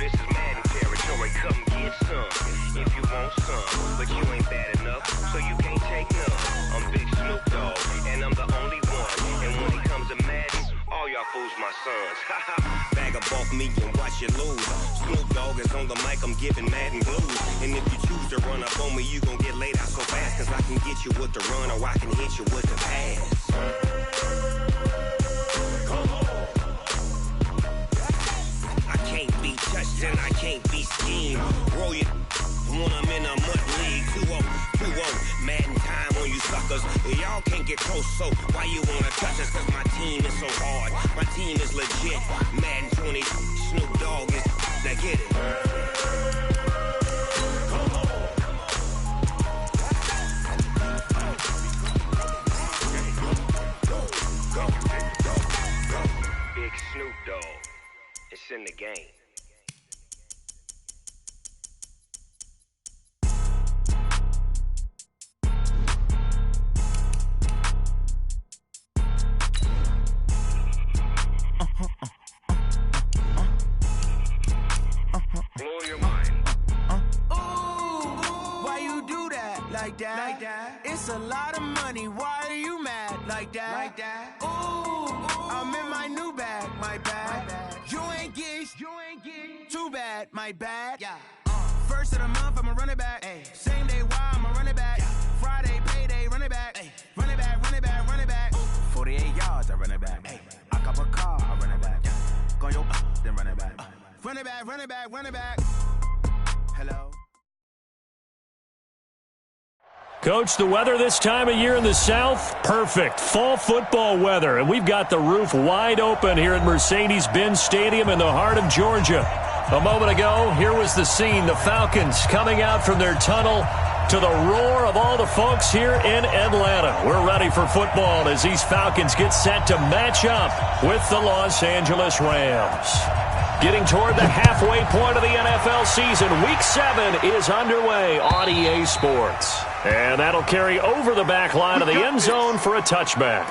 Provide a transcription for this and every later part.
this is Madden territory, come get some. If you want some, but you ain't bad enough, so you can't take none. I'm Big Snoop Dogg, and I'm the only one. And when it comes to Madden, all y'all fools my sons. Bag a bulk me and watch you lose. Snoop Dogg is on the mic, I'm giving Madden blues. And if you choose to run up on me, you gon' get laid out so fast. Cause I can get you with the run or I can hit you with the pass. I can't be touched and I can't be schemed. Roll you when I'm in a mud league. 2-0, Madden time on you suckers. Y'all can't get close, so why you wanna touch us? Cause my team is so hard, my team is legit. Madden 20, Snoop Dogg is, now get it. Big Snoop Dogg, it's in the game. Blow your mind. Why you do that? Like that? It's a lot of money. Why are you mad? Like that? Ooh, I'm in my new bag. My bad. You ain't get too bad. My bad. Yeah. First of the month, I'ma run it back. Ay. Same day, why I'ma run it back. Yeah. Friday, payday, run it back. Ay. Run it back, run it back, run it back. Ooh. 48 yards, I run it back. Ay. I cop a car, I run it back. Yeah. Go yo, then run it back. Run it back, run it back, run it back. Hello? Coach, the weather this time of year in the South, perfect. Fall football weather, and we've got the roof wide open here at Mercedes-Benz Stadium in the heart of Georgia. A moment ago, here was the scene. The Falcons coming out from their tunnel to the roar of all the folks here in Atlanta. We're ready for football as these Falcons get set to match up with the Los Angeles Rams. Getting toward the halfway point of the NFL season, Week 7 is underway on EA Sports. And that'll carry over the back line of the end zone for a touchback.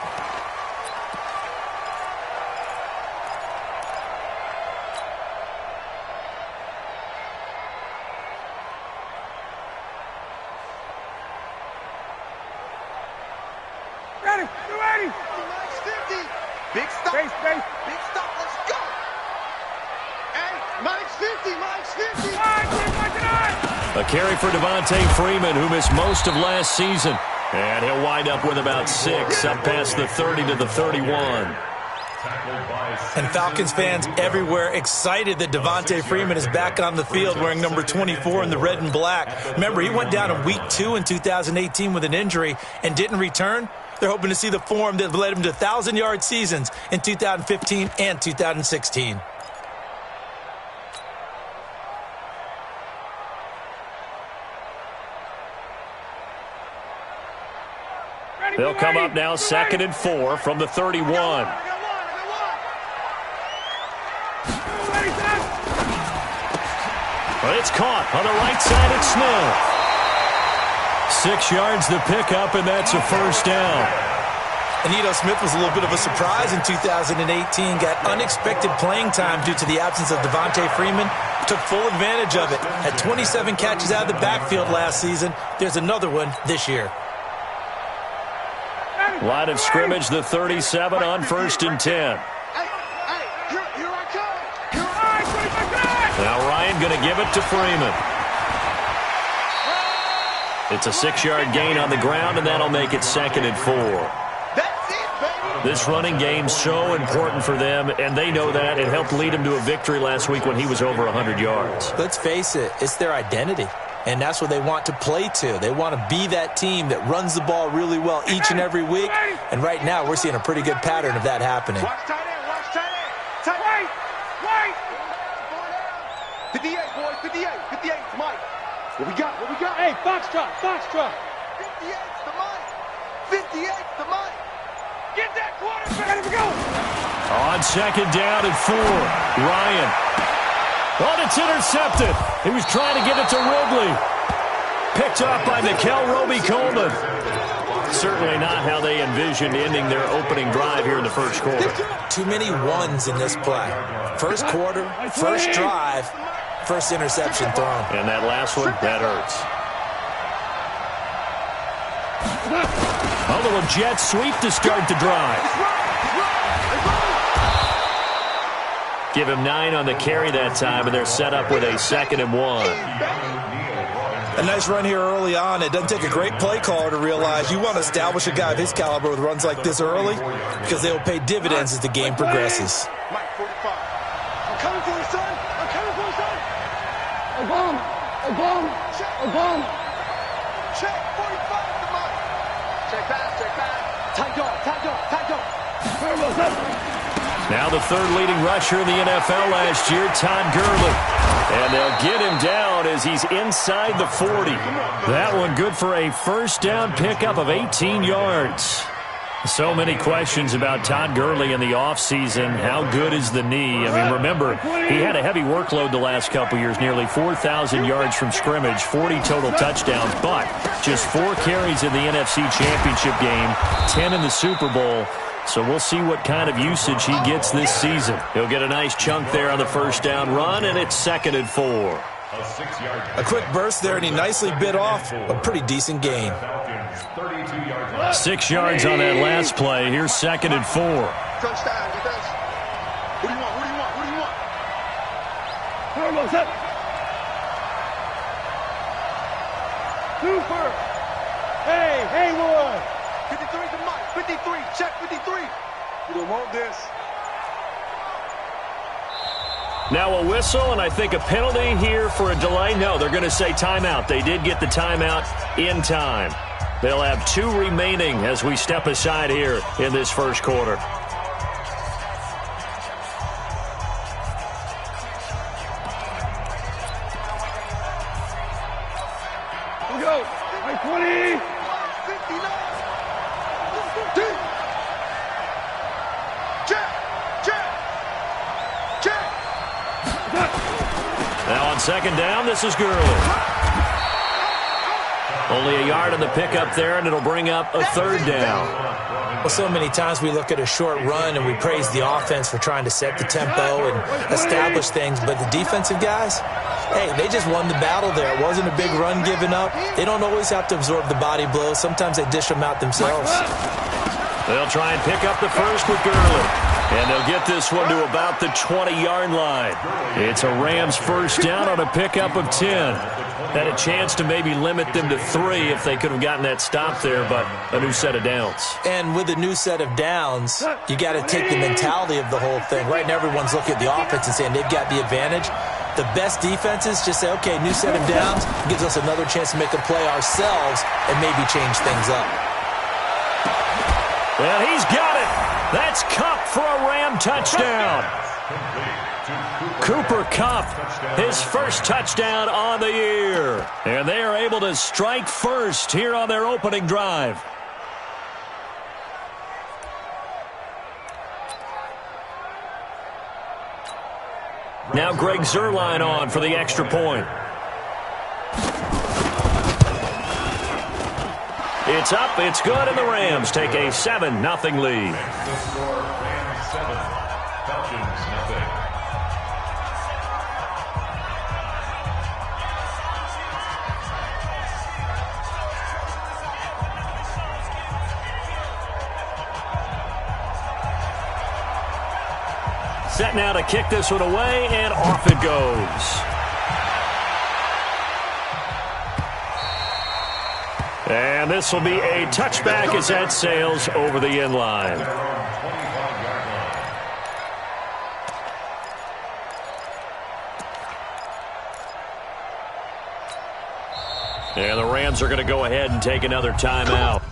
Ready, you ready? Big stop. Big stop, let's go. And minus 50. A carry for Devontae Freeman, who missed most of last season. And he'll wind up with about 6, up past the 30 to the 31. And Falcons fans everywhere excited that Devontae Freeman is back on the field wearing number 24 in the red and black. Remember, he went down in Week 2 in 2018 with an injury and didn't return. They're hoping to see the form that led him to 1,000-yard seasons in 2015 and 2016. They'll come up now 2nd and 4 from the 31. But it's caught on the right side. It's Smith. 6 yards the pickup, and that's a first down. Anito Smith was a little bit of a surprise in 2018. Got unexpected playing time due to the absence of Devontae Freeman. Took full advantage of it. Had 27 catches out of the backfield last season. There's another one this year. Line of scrimmage, the 37 on 1st and 10. Now Ryan going to give it to Freeman. It's a 6-yard gain on the ground, and that'll make it 2nd and 4. This running game's so important for them, and they know that. It helped lead them to a victory last week when he was over 100 yards. Let's face it, it's their identity. And that's what they want to play to. They want to be that team that runs the ball really well each and every week. And right now, we're seeing a pretty good pattern of that happening. Watch tight end, watch tight end. Tight end. Wait. 58, boys, 58, Mike. What we got? Hey, Foxtrot. 58's the Mike. Get that quarterback. Ready to go. On 2nd down and 4, Ryan. Oh, it's intercepted. He was trying to get it to Ridley. Picked up by Mikel Roby-Coleman. Certainly not how they envisioned ending their opening drive here in the first 1/4. Too many ones in this play. First quarter, first drive, first interception thrown. And that last one, that hurts. A little jet sweep to start the drive. Give him 9 on the carry that time, and they're set up with a 2nd and 1. A nice run here early on. It doesn't take a great play caller to realize you want to establish a guy of his caliber with runs like this early because they will pay dividends as the game progresses. Mike, 45. I'm coming for you, son. I'm coming for you, son. Again. Check, 45 to Mike. Check back. Tight dog. Now the 3rd leading rusher in the NFL last year, Todd Gurley. And they'll get him down as he's inside the 40. That one good for a first down pickup of 18 yards. So many questions about Todd Gurley in the offseason. How good is the knee? I mean, remember, he had a heavy workload the last couple years, nearly 4,000 yards from scrimmage, 40 total touchdowns, but just 4 carries in the NFC Championship game, 10 in the Super Bowl. So we'll see what kind of usage he gets this season. He'll get a nice chunk there on the first down run, and it's 2nd and 4. A quick burst there, and he nicely bit off a pretty decent gain. 6 yards on that last play. Here's 2nd and 4. Touchdown, defense. What do you want? Super. Hey, Haywood. 53 to Mike. 53. Check 53. You don't want this. Now a whistle, and I think a penalty here for a delay. No, they're going to say timeout. They did get the timeout in time. They'll have 2 remaining as we step aside here in this first quarter. Here we go. Right 20. 59. Check. Now on 2nd down, this is Gurley. Only a yard on the pickup there, and it'll bring up a 3rd down. Well, so many times we look at a short run and we praise the offense for trying to set the tempo and establish things, but the defensive guys, hey, they just won the battle there. It wasn't a big run given up. They don't always have to absorb the body blows. Sometimes they dish them out themselves. They'll try and pick up the first with Gurley. And they'll get this one to about the 20-yard line. It's a Rams first down on a pickup of 10. Had a chance to maybe limit them to 3 if they could have gotten that stop there, but a new set of downs. And with a new set of downs, you got to take the mentality of the whole thing. Right now, everyone's looking at the offense and saying they've got the advantage. The best defenses just say, okay, new set of downs gives us another chance to make a play ourselves and maybe change things up. Well, he's got it. That's Kupp for a Ram touchdown. Cooper Kupp, his first touchdown on the year. And they are able to strike first here on their opening drive. Now Greg Zuerlein on for the extra point. It's up, it's good, and the Rams take a 7-0 lead. Set now to kick this one away, and off it goes. And this will be a touchback as that sails over the end line. And the Rams are going to go ahead and take another timeout.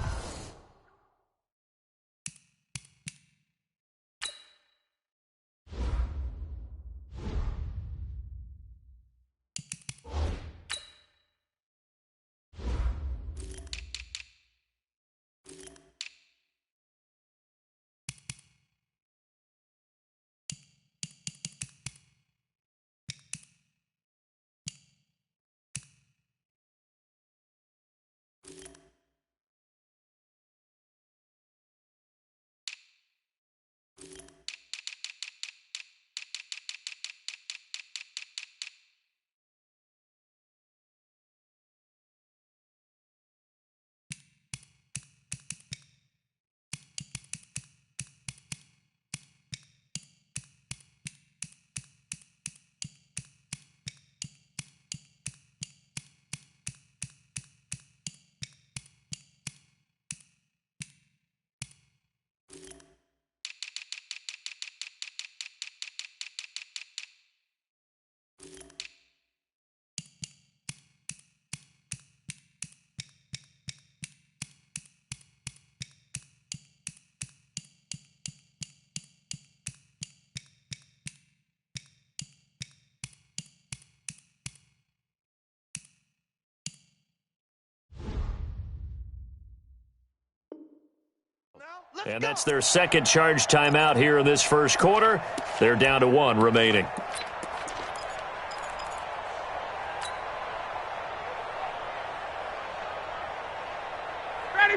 And that's their second charge timeout here in this first quarter. They're down to 1 remaining.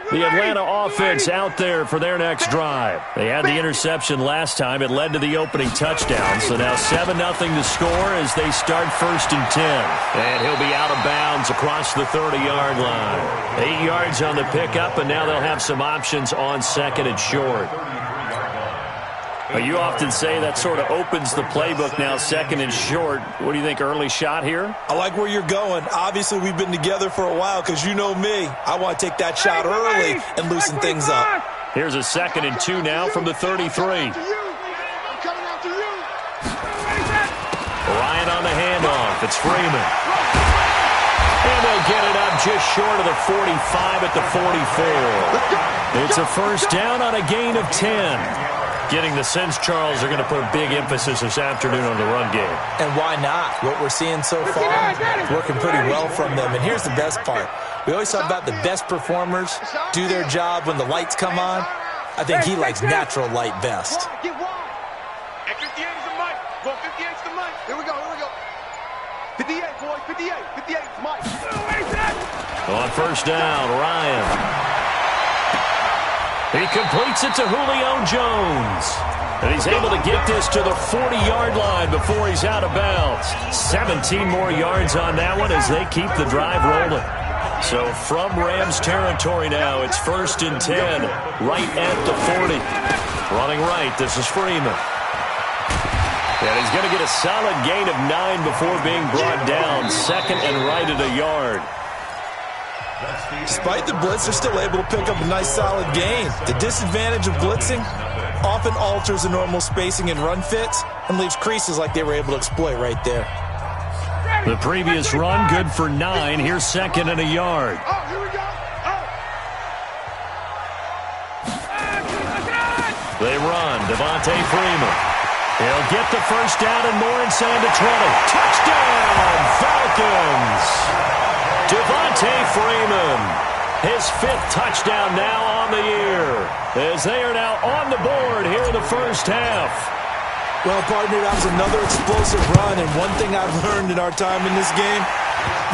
The Atlanta offense out there for their next drive. They had the interception last time. It led to the opening touchdown. So now 7-0 to score as they start 1st and 10. And he'll be out of bounds across the 30-yard line. 8 yards on the pickup, and now they'll have some options on 2nd and short. You often say that sort of opens the playbook now, 2nd and short. What do you think, early shot here? I like where you're going. Obviously, we've been together for a while because you know me. I want to take that shot early and loosen things up. Here's a 2nd and 2 now from the 33. I'm coming after you. Ryan on the handoff. It's Freeman. And they'll get it up just short of the 45 at the 44. It's a first down on a gain of 10. Getting the sense, Charles, are going to put a big emphasis this afternoon on the run game. And why not? What we're seeing so far is working pretty well from them. And here's the best part. We always talk about the best performers do their job when the lights come on. I think he likes natural light best. Get wide. At 58 is the mic. Go 58 is the mic. Here we go, here we go. 58, boys, 58. 58 is the mic. On first down, Ryan. He completes it to Julio Jones. And he's able to get this to the 40-yard line before he's out of bounds. 17 more yards on that one as they keep the drive rolling. So from Rams territory now, it's 1st and 10, right at the 40. Running right, this is Freeman. And he's going to get a solid gain of 9 before being brought down. 2nd and right at a yard. Despite the blitz, they're still able to pick up a nice solid gain. The disadvantage of blitzing often alters the normal spacing and run fits and leaves creases like they were able to exploit right there. The previous run, good for 9. Here's 2nd and a yard. Oh, here we go. They run. Devontae Freeman. He'll get the first down and more inside the 20. Touchdown, Falcons! Devontae Freeman, his 5th touchdown now on the year, as they are now on the board here in the first half. Well, partner, that was another explosive run, and one thing I've learned in our time in this game,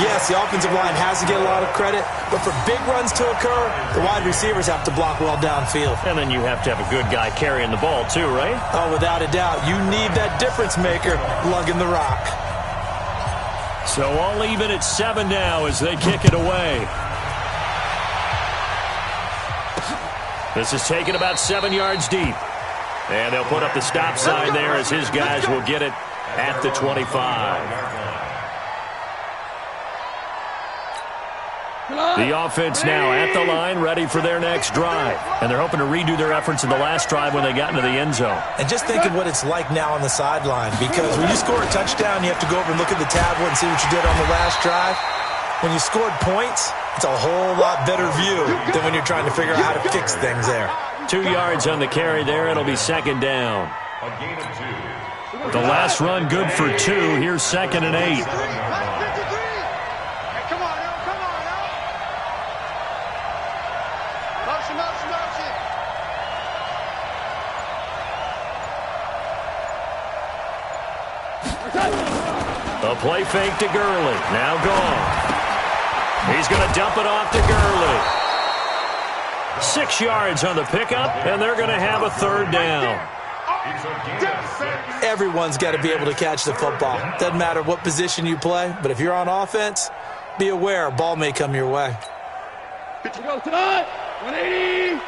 yes, the offensive line has to get a lot of credit, but for big runs to occur, the wide receivers have to block well downfield. And then you have to have a good guy carrying the ball too, right? Oh, without a doubt. You need that difference maker lugging the rock. So all even at 7 now as they kick it away. This is taken about 7 yards deep. And they'll put up the stop sign there as his guys will get it at the 25. The offense now at the line, ready for their next drive. And they're hoping to redo their efforts in the last drive when they got into the end zone. And just think of what it's like now on the sideline, because when you score a touchdown, you have to go over and look at the tablet and see what you did on the last drive. When you scored points, it's a whole lot better view than when you're trying to figure out how to fix things there. 2 yards on the carry there. It'll be 2nd down. The last run good for 2. Here's 2nd and 8. A play fake to Gurley. Now gone. He's going to dump it off to Gurley. 6 yards on the pickup, and they're going to have a 3rd down. Everyone's got to be able to catch the football. Doesn't matter what position you play, but if you're on offense, be aware a ball may come your way. 180.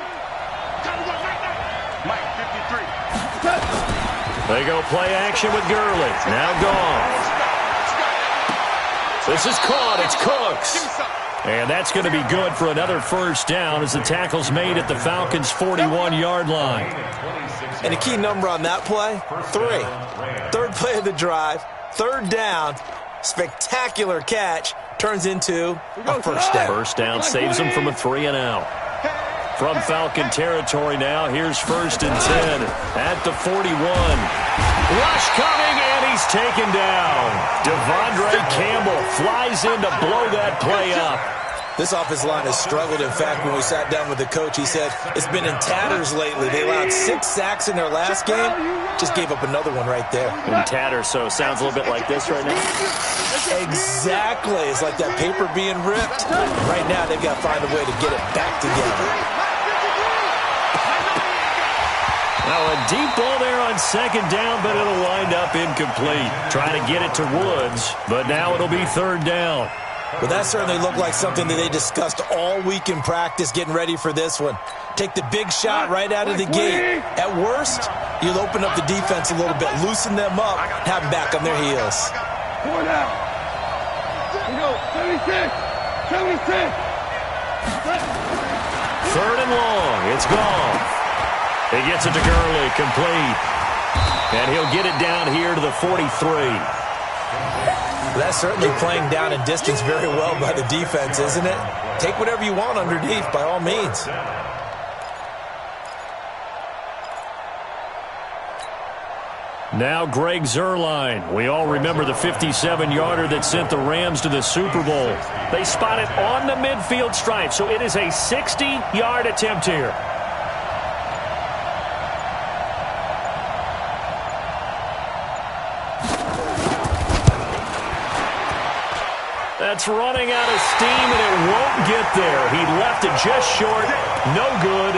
Mike, 53. They go play action with Gurley. Now gone. This is caught. It's Cooks. And that's going to be good for another first down as the tackle's made at the Falcons' 41-yard line. And a key number on that play, 3. 3rd play of the drive, 3rd down, spectacular catch, turns into a first down. First down saves them from a 3 and out. From Falcon territory now, here's 1st and 10 at the 41. Rush coming, and he's taken down. Devondre Campbell flies in to blow that play up. This offensive line has struggled. In fact, when we sat down with the coach, he said it's been in tatters lately. They allowed 6 sacks in their last game. Just gave up another one right there. In tatters, so it sounds a little bit like this right now. Exactly. It's like that paper being ripped. Right now, they've got to find a way to get it back together. Now a deep ball there on second down, but it'll wind up incomplete. Trying to get it to Woods, but now it'll be third down. Well, that certainly looked like something that they discussed all week in practice, getting ready for this one. Take the big shot right out of the gate. At worst, you'll open up the defense a little bit, loosen them up, have them back on their heels. 4 down. We go. 76. 76. Third and long. It's gone. He gets it to Gurley, complete. And he'll get it down here to the 43. That's certainly playing down in distance very well by the defense, isn't it? Take whatever you want underneath, by all means. Now Greg Zuerlein. We all remember the 57-yarder that sent the Rams to the Super Bowl. They spot it on the midfield stripe, so it is a 60-yard attempt here. That's running out of steam, and it won't get there. He left it just short. No good.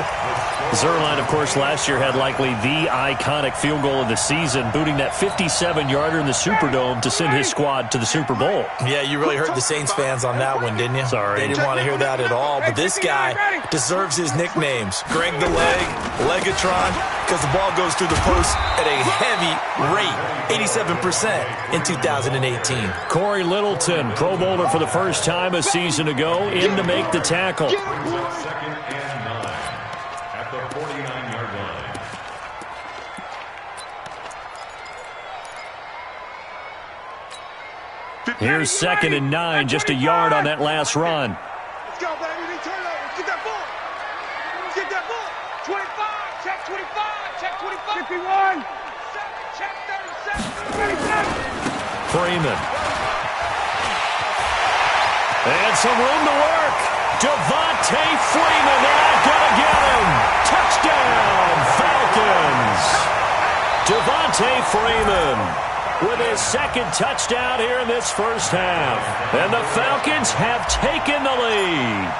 Zuerlein, of course, last year had likely the iconic field goal of the season, booting that 57-yarder in the Superdome to send his squad to the Super Bowl. Yeah, you really hurt the Saints fans on that one, didn't you? Sorry. They didn't want to hear that at all. But this guy deserves his nicknames. Greg the Leg, Legatron, because the ball goes through the post at a heavy rate, 87% in 2018. Corey Littleton, Pro Bowler for the first time a season ago, in to make the tackle. Here's 2nd and 9, just a yard on that last run. Let's go, baby. We turn over. Let's get that ball. Let's get that ball. 25. Check 25. Check 25. 51. Check 37. Freeman. And some room to work. Devontae Freeman. They're not going to get him. Touchdown, Falcons. Devontae Freeman with his 2nd touchdown here in this first half. And the Falcons have taken the lead.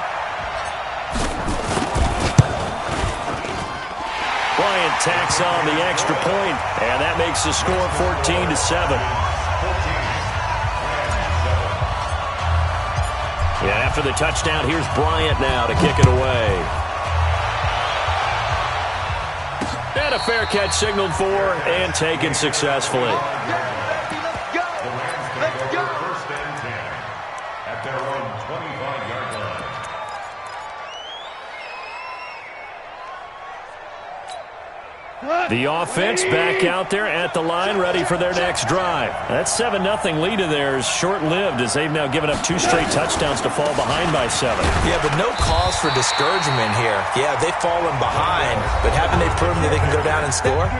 Bryant tacks on the extra point, and that makes the score 14-7. Yeah, after the touchdown, here's Bryant now to kick it away. And a fair catch signaled for and taken successfully. Let's go. Let's go. First and 10 at their own 25-yard line. The offense back out there at the line, ready for their next drive. That 7-0 lead of theirs short-lived as they've now given up 2 straight touchdowns to fall behind by 7. Yeah, but no cause for discouragement here. Yeah, they've fallen behind, but haven't they proven that they can go down and score?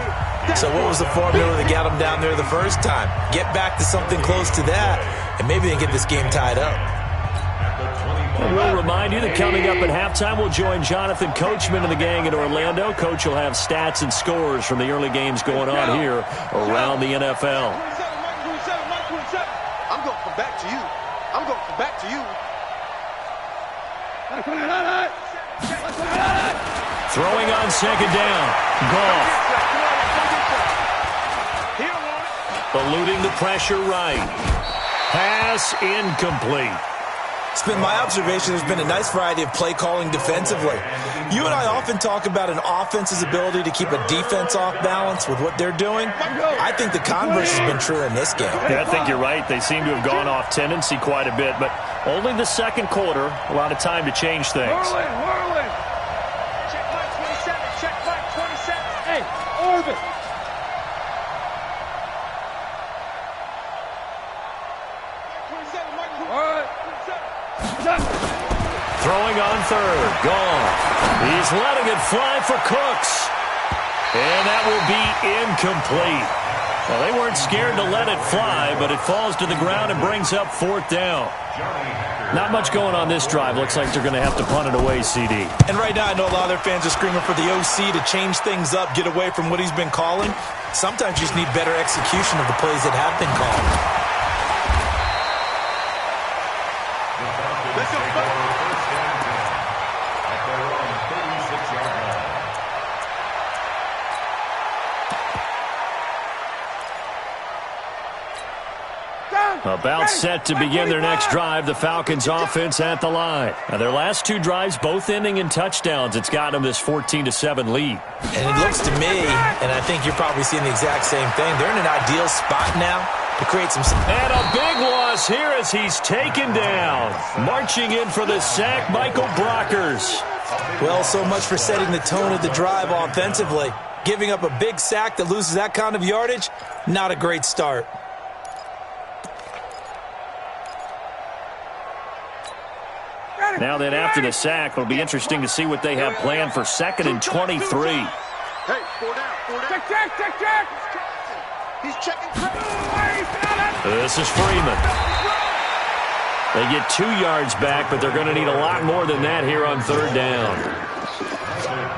So what was the formula that got them down there the first time? Get back to something close to that, and maybe they can get this game tied up. And we'll remind you that coming up at halftime, we'll join Jonathan Coachman and the gang in Orlando. Coach will have stats and scores from the early games going on here around the NFL. I'm going to come back to you. I'm going to come back to you. Throwing on 2nd down. Goff. Eluding the pressure right. Pass incomplete. It's been my observation there's been a nice variety of play calling defensively. You and I often talk about an offense's ability to keep a defense off balance with what they're doing. I think the converse has been true in this game. Yeah, I think you're right. They seem to have gone off tendency quite a bit, but only the 2nd quarter, a lot of time to change things. Whirling. Check Mike 27. Check Mike 27. Hey, Orbit. Throwing on 3rd. Gone. He's letting it fly for Cooks. And that will be incomplete. Well, they weren't scared to let it fly, but it falls to the ground and brings up 4th down. Not much going on this drive. Looks like they're going to have to punt it away, CD. And right now I know a lot of their fans are screaming for the OC to change things up, get away from what he's been calling. Sometimes you just need better execution of the plays that have been called. Let's go. About set to begin their next drive, the Falcons offense at the line. Now, their last 2 drives, both ending in touchdowns. It's got them this 14-7 lead. And it looks to me, and I think you're probably seeing the exact same thing, they're in an ideal spot now to create some... And a big loss here as he's taken down. Marching in for the sack, Michael Brockers. Well, so much for setting the tone of the drive offensively. Giving up a big sack that loses that kind of yardage, not a great start. Now then, after the sack, it'll be interesting to see what they have planned for 2nd and 23. Hey, 4 down. Check. He's checking. This is Freeman. They get 2 yards back, but they're going to need a lot more than that here on 3rd down.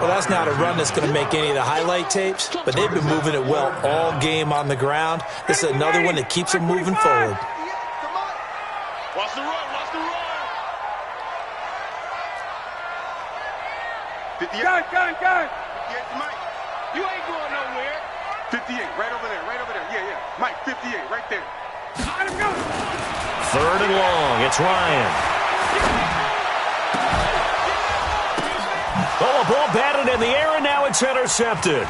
Well, that's not a run that's going to make any of the highlight tapes, but they've been moving it well all game on the ground. This is another one that keeps them moving forward. Watch the run. 58. Gun. 58 to Mike. You ain't going nowhere. 58, right over there. Yeah. Mike, 58, right there. Let him go. 3rd and long. It's Ryan. Oh, a ball batted in the air, and now it's intercepted.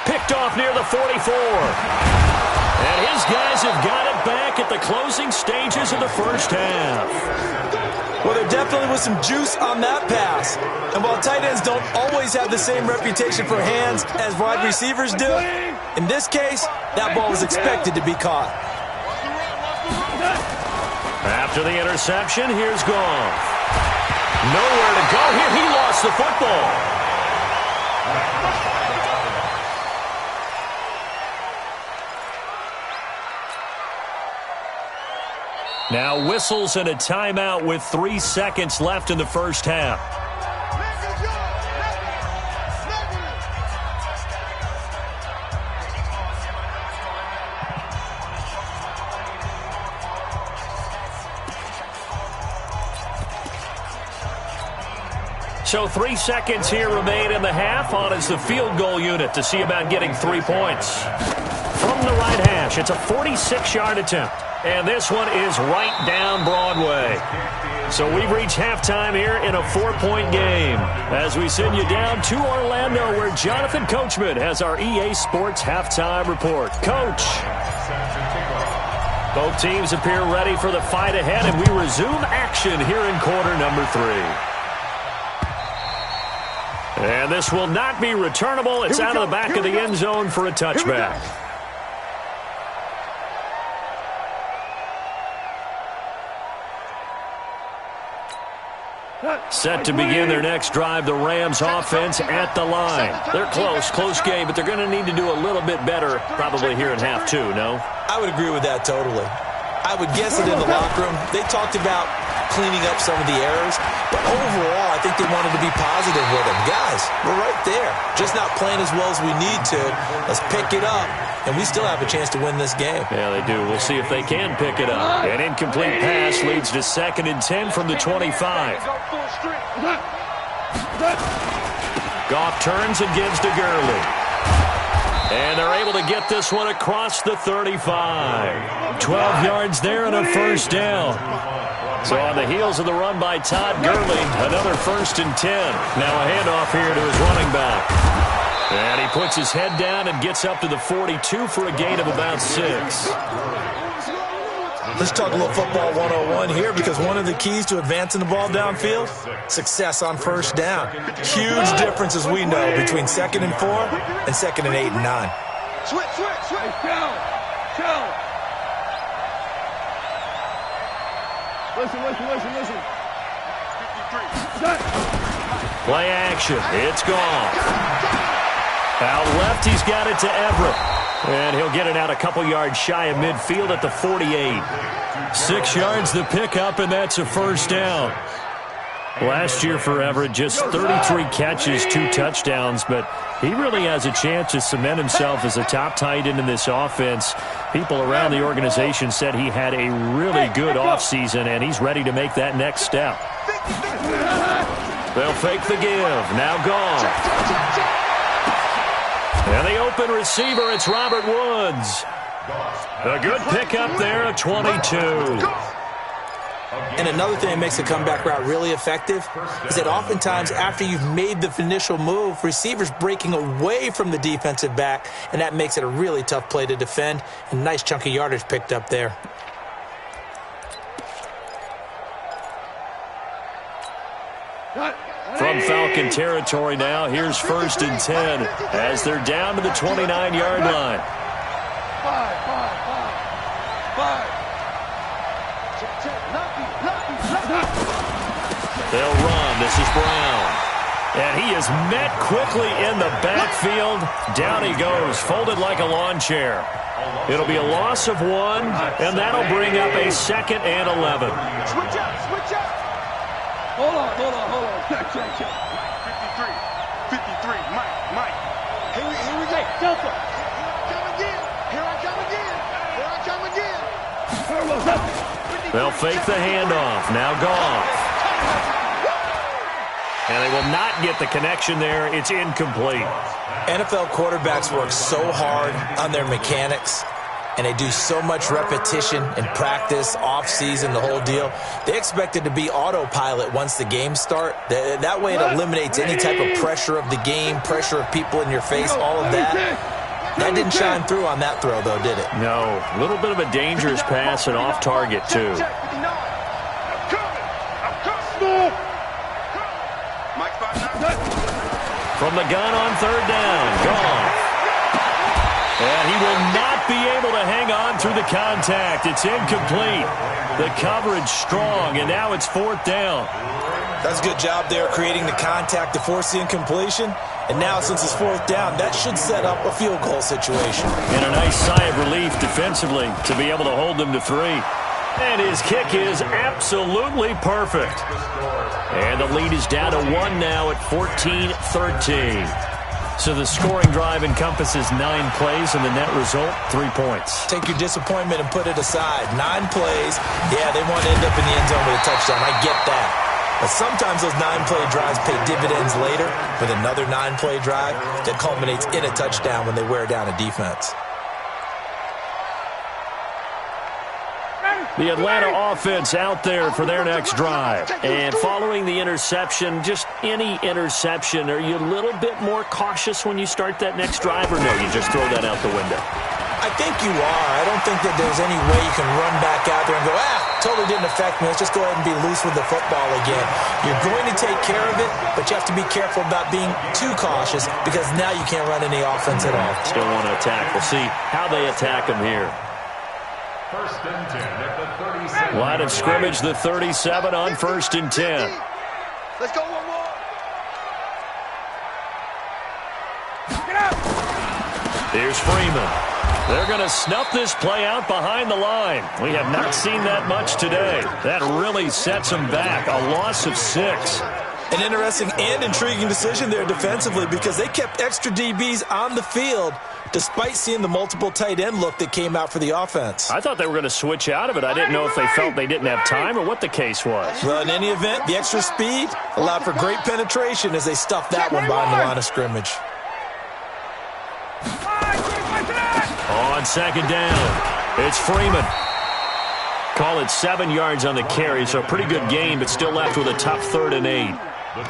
Picked off near the 44. And his guys have got it back at the closing stages of the first half. Well, there definitely was some juice on that pass. And while tight ends don't always have the same reputation for hands as wide receivers do, in this case, that ball was expected to be caught. After the interception, here's Goff. Nowhere to go here. He lost the football. Now whistles and a timeout with 3 seconds left in the first half. So 3 seconds here remain in the half. On is the field goal unit to see about getting 3 points. From the right hash, it's a 46-yard attempt. And this one is right down Broadway. So we've reached halftime here in a 4-point game as we send you down to Orlando where Jonathan Coachman has our EA Sports halftime report. Coach. Both teams appear ready for the fight ahead, and we resume action here in quarter number 3. And this will not be returnable. It's out of the back of the end zone for a touchback. Set to begin their next drive, the Rams offense at the line. They're close game, but they're going to need to do a little bit better probably here in half 2, no? I would agree with that totally. I would guess that in the locker room, they talked about cleaning up some of the errors, but overall, I think they wanted to be positive with them. Guys, we're right there. Just not playing as well as we need to. Let's pick it up, and we still have a chance to win this game. Yeah, they do. We'll see if they can pick it up. An incomplete pass leads to 2nd and 10 from the 25. Goff turns and gives to Gurley. And they're able to get this one across the 35. 12 yards there and a first down. So on the heels of the run by Todd Gurley, another 1st and 10. Now a handoff here to his running back. And he puts his head down and gets up to the 42 for a gain of about 6. Let's talk a little football 101 here, because one of the keys to advancing the ball downfield, success on first down. Huge difference, as we know, between 2nd and 4 and 2nd and 8 and 9. Switch. Chill. Listen. 53. Play action. It's gone. Out left, he's got it to Everett. And he'll get it out a couple yards shy of midfield at the 48. 6 yards the pickup, and that's a first down. Last year for Everett, just 33 catches, 2 touchdowns, but he really has a chance to cement himself as a top tight end in this offense. People around the organization said he had a really good offseason, and he's ready to make that next step. They'll fake the give. Now gone. And the open receiver, it's Robert Woods. A good pickup there at 22. And another thing that makes the comeback route really effective is that oftentimes after you've made the initial move, receivers breaking away from the defensive back, and that makes it a really tough play to defend. A nice chunk of yardage picked up there. From Falcon territory now, here's 1st and 10 as they're down to the 29-yard line. They'll run. This is Brown. And he is met quickly in the backfield. Down he goes, folded like a lawn chair. It'll be a loss of 1, and that'll bring up a 2nd and 11. Switch up. Hold on. Check. 53. Mike. Here we go. Delta. Here I come again. They'll fake the handoff. Now Goff. And they will not get the connection there. It's incomplete. NFL quarterbacks work so hard on their mechanics, and they do so much repetition and practice, off-season, the whole deal. They expect it to be autopilot once the games start. That way it eliminates any type of pressure of the game, pressure of people in your face, all of that. That didn't shine through on that throw, though, did it? No. A little bit of a dangerous pass and off target, too. From the gun on 3rd down, Goff. And he will not be able to hang on through the contact. It's incomplete. The coverage strong, and now it's 4th down. That's a good job there creating the contact to force the incompletion. And now, since it's 4th down, that should set up a field goal situation. And a nice sigh of relief defensively to be able to hold them to 3. And his kick is absolutely perfect. And the lead is down to 1 now at 14-13. So the scoring drive encompasses 9 plays, and the net result, 3 points. Take your disappointment and put it aside. 9 plays. Yeah, they want to end up in the end zone with a touchdown. I get that. But sometimes those 9-play drives pay dividends later with another 9-play drive that culminates in a touchdown when they wear down a defense. The Atlanta offense out there for their next drive. And following the interception, just any interception, are you a little bit more cautious when you start that next drive, or no, you just throw that out the window? I think you are. I don't think that there's any way you can run back out there and go, totally didn't affect me. Let's just go ahead and be loose with the football again. You're going to take care of it, but you have to be careful about being too cautious because now you can't run any offense at all. Still want to attack. We'll see how they attack them here. 1st and 10 at the 37. Line of scrimmage, the 37 on 1st and 10. Let's go one more. Get out. Here's Freeman. They're going to snuff this play out behind the line. We have not seen that much today. That really sets them back. A loss of 6. An interesting and intriguing decision there defensively because they kept extra DBs on the field despite seeing the multiple tight end look that came out for the offense. I thought they were going to switch out of it. I didn't know if they felt they didn't have time or what the case was. Well, in any event, the extra speed allowed for great penetration as they stuffed that one behind the line of scrimmage. On 2nd down, it's Freeman. Call it 7 yards on the carry, so a pretty good game, but still left with a tough 3rd and 8.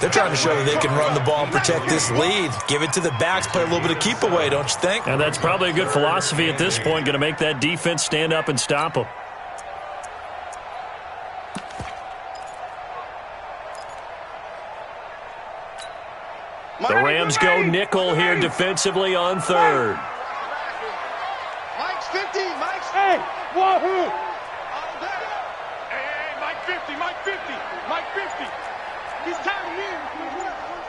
They're trying to show that they can run the ball and protect this lead. Give it to the backs, play a little bit of keep away, don't you think? And that's probably a good philosophy at this point, going to make that defense stand up and stop them. The Rams go nickel here defensively on 3rd. Mike's 50. Mike's. Hey, wahoo. Hey, Mike 50. Mike 50. He's tired of him.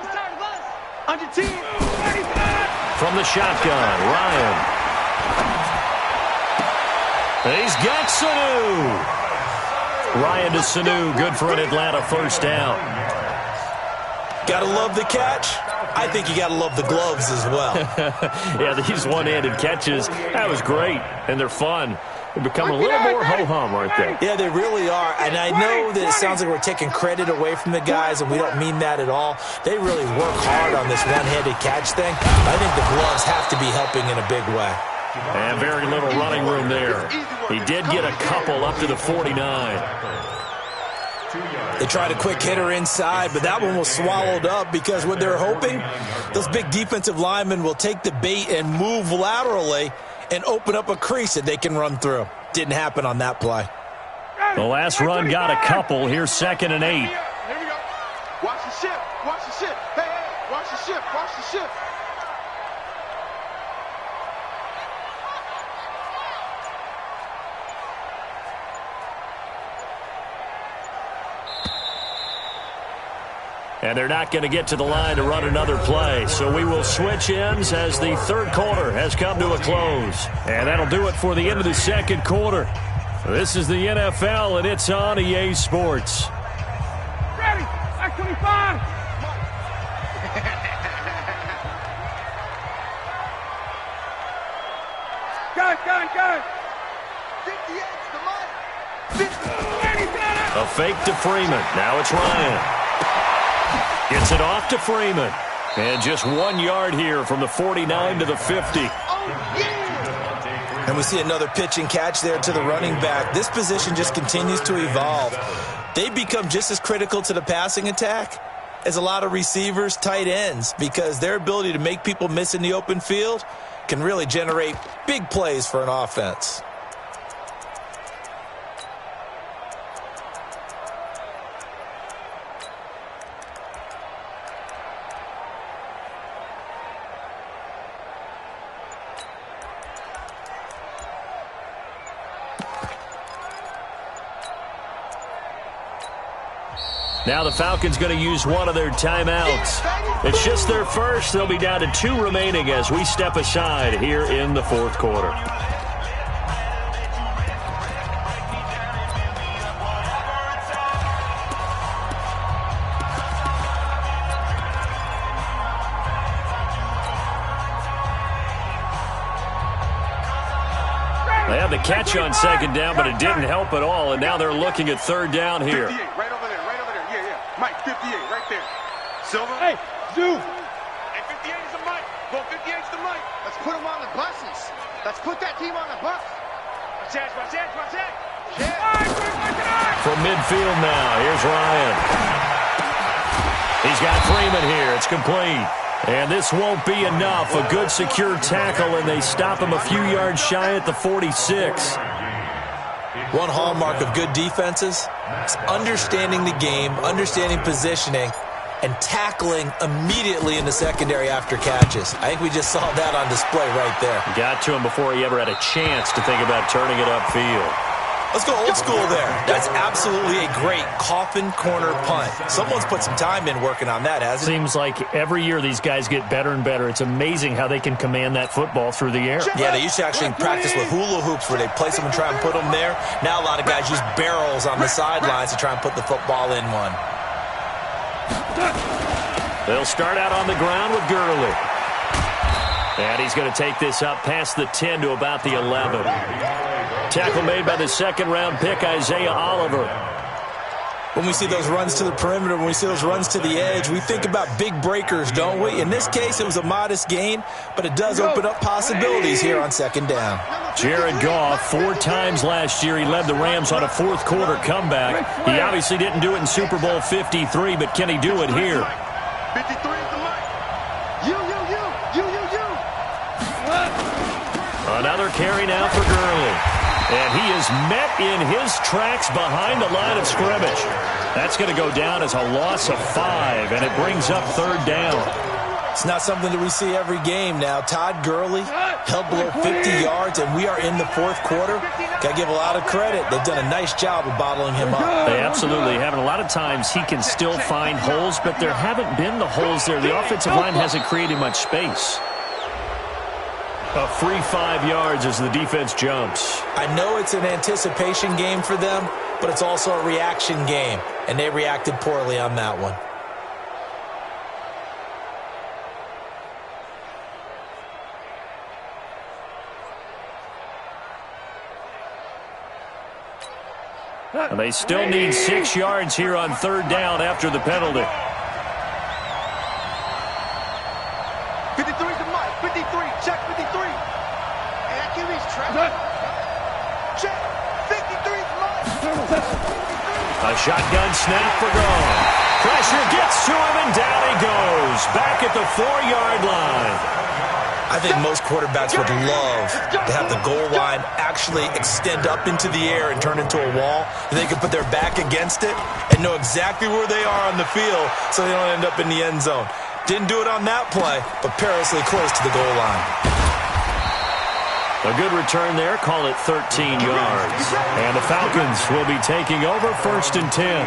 He's tired of us. On your team. From the shotgun, Ryan. He's got Sanu. Ryan to Sanu, good for an Atlanta first down. Gotta love the catch. I think you gotta love the gloves as well. Yeah, these one-handed catches, that was great, and they're fun. They become a little more ho-hum, aren't they? Yeah, they really are. And I know that it sounds like we're taking credit away from the guys, and we don't mean that at all. They really work hard on this one-handed catch thing. I think the gloves have to be helping in a big way. And very little running room there. He did get a couple up to the 49. They tried a quick hitter inside, but that one was swallowed up because what they're hoping, those big defensive linemen will take the bait and move laterally and open up a crease that they can run through. Didn't happen on that play. The last run got a couple. Here's 2nd and 8. Here we go. Watch the shift. Watch the shift. Hey, watch the shift. Watch the shift. And they're not going to get to the line to run another play. So we will switch ends as the third quarter has come to a close. And that'll do it for the end of the second quarter. This is the NFL, and it's on EA Sports. Ready. Back 25. Gun. 58's the money. 58. A fake to Freeman. Now it's Ryan. Gets it off to Freeman. And just 1 yard here from the 49 to the 50. And we see another pitch and catch there to the running back. This position just continues to evolve. They become just as critical to the passing attack as a lot of receivers, tight ends, because their ability to make people miss in the open field can really generate big plays for an offense. Now the Falcons going to use one of their timeouts. It's just their first. They'll be down to 2 remaining as we step aside here in the fourth quarter. They had the catch on 2nd down, but it didn't help at all, and now they're looking at 3rd down here. 58, right over there. Yeah. Mike, 58, right there. Silver. Hey, Zoo. Hey, 58 is the Mike. Go 58's the Mike. Let's put them on the buses. Let's put that team on the bus. Watch that. Yeah. From midfield now, here's Ryan. He's got Freeman here. It's complete. And this won't be enough. A good secure tackle, and they stop him a few yards shy at the 46. One hallmark of good defenses is understanding the game, understanding positioning, and tackling immediately in the secondary after catches. I think we just saw that on display right there. Got to him before he ever had a chance to think about turning it upfield. Let's go old school there. That's absolutely a great coffin corner punt. Someone's put some time in working on that, hasn't it? Seems like every year these guys get better and better. It's amazing how they can command that football through the air. Yeah, they used to actually practice with hula hoops where they place them and try and put them there. Now a lot of guys use barrels on the sidelines to try and put the football in one. They'll start out on the ground with Gurley. And he's going to take this up past the 10 to about the 11. Tackle made by the 2nd-round pick, Isaiah Oliver. When we see those runs to the perimeter, when we see those runs to the edge, we think about big breakers, don't we? In this case, it was a modest gain, but it does open up possibilities here on 2nd down. Jared Goff, 4 times last year, he led the Rams on a fourth-quarter comeback. He obviously didn't do it in Super Bowl 53, but can he do it here? 53 is the Mike. You. Another carry now for Gurley. And he is met in his tracks behind the line of scrimmage. That's going to go down as a loss of 5, and it brings up 3rd down. It's not something that we see every game now. Todd Gurley held below 50 yards, and we are in the 4th quarter. Got to give a lot of credit. They've done a nice job of bottling him up. They absolutely have. And a lot of times he can still find holes, but there haven't been the holes there. The offensive line hasn't created much space. A free 5 yards as the defense jumps. I know it's an anticipation game for them, but it's also a reaction game, and they reacted poorly on that one. And they still need 6 yards here on 3rd down after the penalty. 53's the mic. 53. Check 53. And that QB's trapped. Check. 53's Mike. A shotgun snap for goal. Pressure gets to him, and down he goes. Back at the 4-yard line. I think most quarterbacks would love to have the goal line actually extend up into the air and turn into a wall. And they can put their back against it and know exactly where they are on the field so they don't end up in the end zone. Didn't do it on that play, but perilously close to the goal line. A good return there. Call it 13 yards. And the Falcons will be taking over 1st and 10.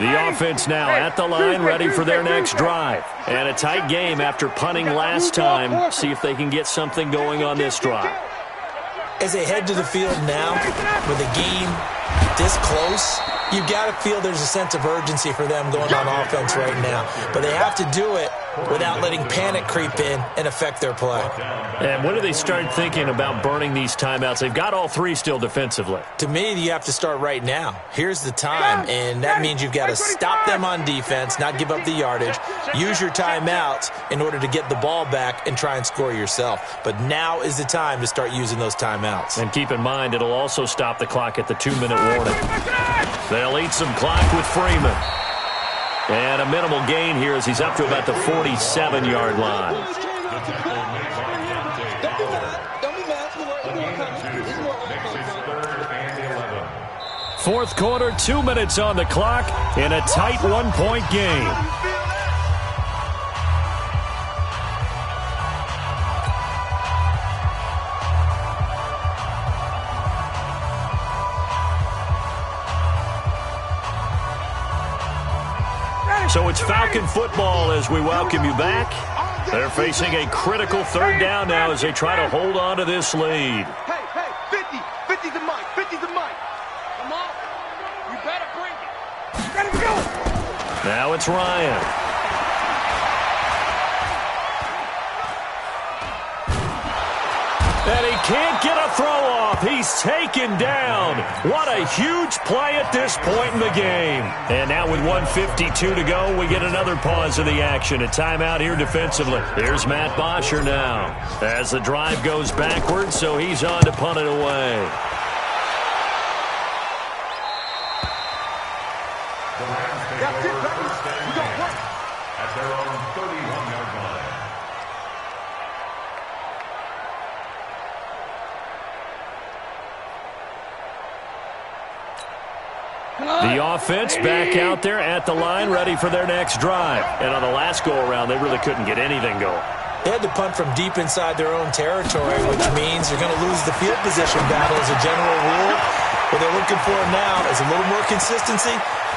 The offense now at the line, ready for their next drive. And a tight game after punting last time. See if they can get something going on this drive. As they head to the field now, with the game this close, you've got to feel there's a sense of urgency for them going on offense right now. But they have to do it without letting panic creep in and affect their play. And when do they start thinking about burning these timeouts? They've got all 3 still defensively. To me, you have to start right now. Here's the time, and that means you've got to stop them on defense, not give up the yardage, use your timeouts in order to get the ball back and try and score yourself. But now is the time to start using those timeouts. And keep in mind, it'll also stop the clock at the 2-minute warning. They'll eat some clock with Freeman. And a minimal gain here as he's up to about the 47-yard line. Fourth quarter, 2 minutes on the clock in a tight 1-point game. So it's Falcon football as we welcome you back. They're facing a critical 3rd down now as they try to hold on to this lead. Hey, 50. 50's the mic. 50's the mic. Come on. You better bring it. Ready to go. Now it's Ryan. And he can't get a throw off. He's taken down. What a huge play at this point in the game. And now with 1:52 to go, we get another pause of the action. A timeout here defensively. Here's Matt Bosher now as the drive goes backwards, so he's on to punt it away. That's it, baby. We got work. At their own 31-yard line. The offense back out there at the line, ready for their next drive. And on the last go-around, they really couldn't get anything going. They had to punt from deep inside their own territory, which means they're going to lose the field position battle as a general rule. What they're looking for now is a little more consistency,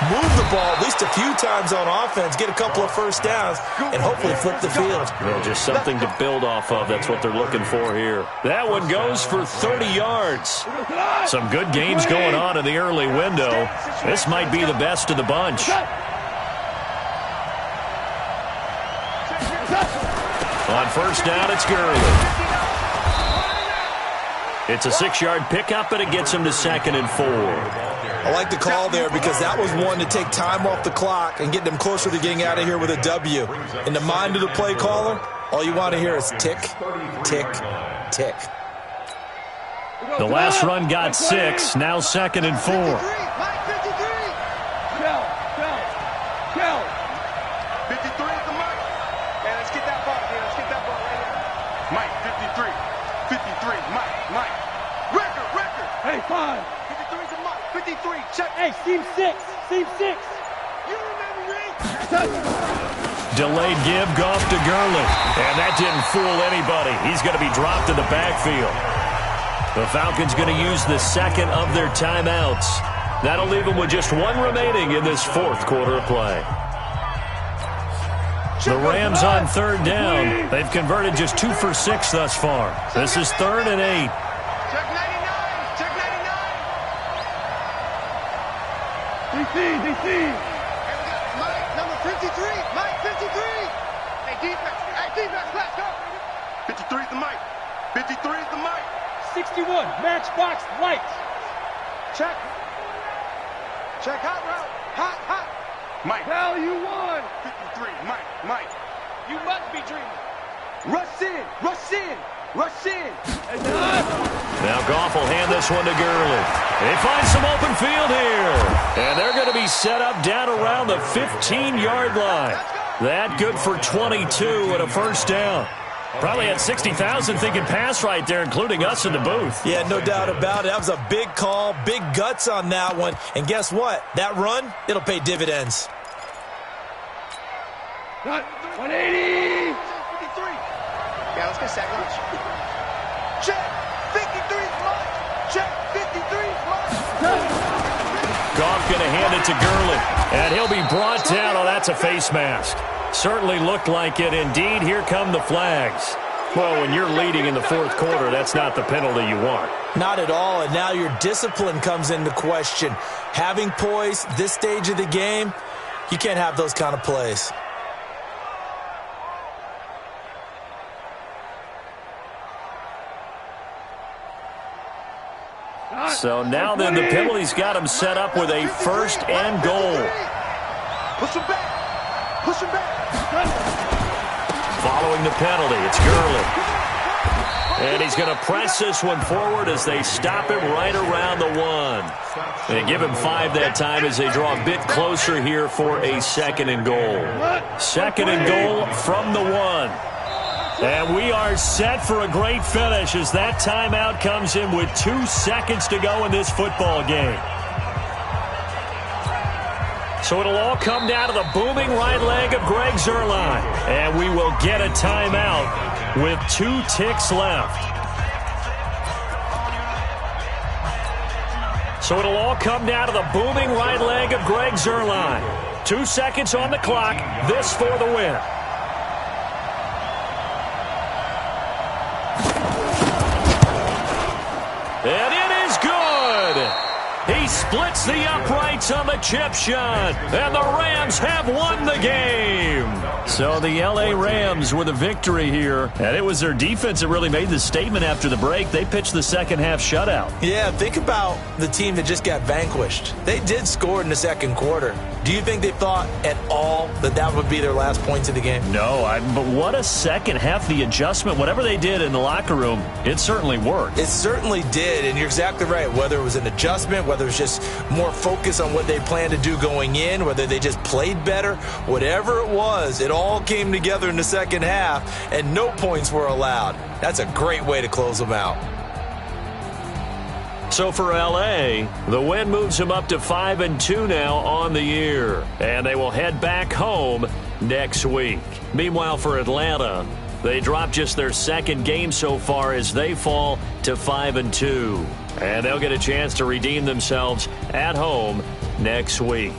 move the ball at least a few times on offense, get a couple of first downs, and hopefully flip the field. Yeah, just something to build off of. That's what they're looking for here. That one goes for 30 yards. Some good games going on in the early window. This might be the best of the bunch. On first down, it's Gurley. It's a 6-yard pickup, and it gets him to 2nd and 4. I like the call there because that was one to take time off the clock and get them closer to getting out of here with a W. In the mind of the play caller, all you want to hear is tick, tick, tick. The last run got 6, now 2nd and 4. 53 is the mic. Man, let's get that ball, man. Let's get that ball right here. Mike, 53. 53, Mike. Record. Hey, 5. 53's a mic. 53, check. Hey, seam 6. You remember me? Delayed give, Goff to Gurley. And that didn't fool anybody. He's going to be dropped in the backfield. The Falcons going to use the 2nd of their timeouts. That'll leave them with just one remaining in this fourth quarter of play. The Rams on third down. They've converted just 2 for 6 thus far. This is 3rd and 8. Check 99. Check 99. DC. Hey, we got Mike, number 53. Mike, 53. Hey, defense, let's go. 53 is the Mike. 53 is the Mike. 61, matchbox lights. Check. Check hot route. Hot. Mike. Hell, you won. 53, Mike. You must be dreaming. Rush in. Now Goff will hand this one to Gurley. They find some open field here. And they're going to be set up down around the 15-yard line. That good for 22 and a first down. Probably had 60,000 thinking pass right there, including us in the booth. Yeah, no doubt about it. That was a big call, big guts on that one. And guess what? That run, it'll pay dividends. 180. 53. Yeah, let's get a second. Check. 53 is Mike. Check. 53 is Mike. Goff going to hand it to Gurley. And he'll be brought down. Oh, that's a face mask. Certainly looked like it. Indeed, here come the flags. Well, when you're leading in the fourth quarter, that's not the penalty you want. Not at all, and now your discipline comes into question. Having poise this stage of the game, you can't have those kind of plays. So now then, the penalty's got him set up with a first and goal. Push him back. Following the penalty, it's Gurley. And he's going to press this one forward as they stop him right around the 1. They give him 5 that time as they draw a bit closer here for a second and goal. Second and goal from the 1. And we are set for a great finish as that timeout comes in with 2 seconds to go in this football game. So it'll all come down to the booming right leg of Greg Zuerlein. And we will get a timeout with 2 ticks left. So it'll all come down to the booming right leg of Greg Zuerlein. 2 seconds on the clock. This for the win. And it is good. He splits the uprights on the chip shot, and the Rams have won the game. So the L.A. Rams were the victory here, and it was their defense that really made the statement after the break. They pitched the second half shutout. Yeah, think about the team that just got vanquished. They did score in the second quarter. Do you think they thought at all that that would be their last points of the game? No, but what a second half. The adjustment, whatever they did in the locker room, it certainly worked. It certainly did, and you're exactly right. Whether it was an adjustment, whether it was just more focus on what they planned to do going in, whether they just played better, whatever it was, it all came together in the second half, and no points were allowed. That's a great way to close them out. So for L.A., the win moves them up to 5-2 now on the year. And they will head back home next week. Meanwhile, for Atlanta, they drop just their second game so far as they fall to 5-2. And they'll get a chance to redeem themselves at home next week.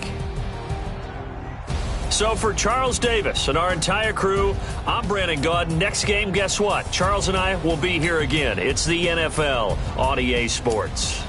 So for Charles Davis and our entire crew, I'm Brandon Gaud. Next game, guess what? Charles and I will be here again. It's the NFL on EA Sports.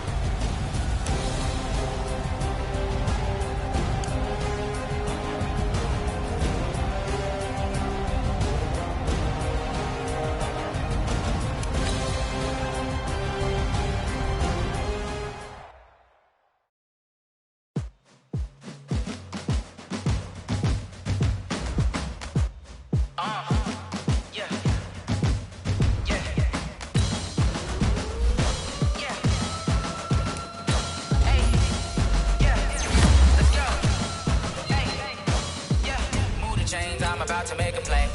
I'm about to make a play.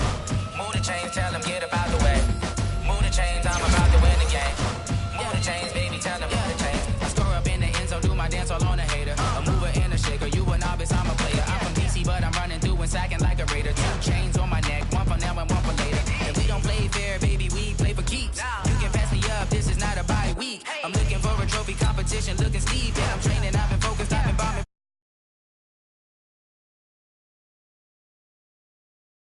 Move the chains, tell them get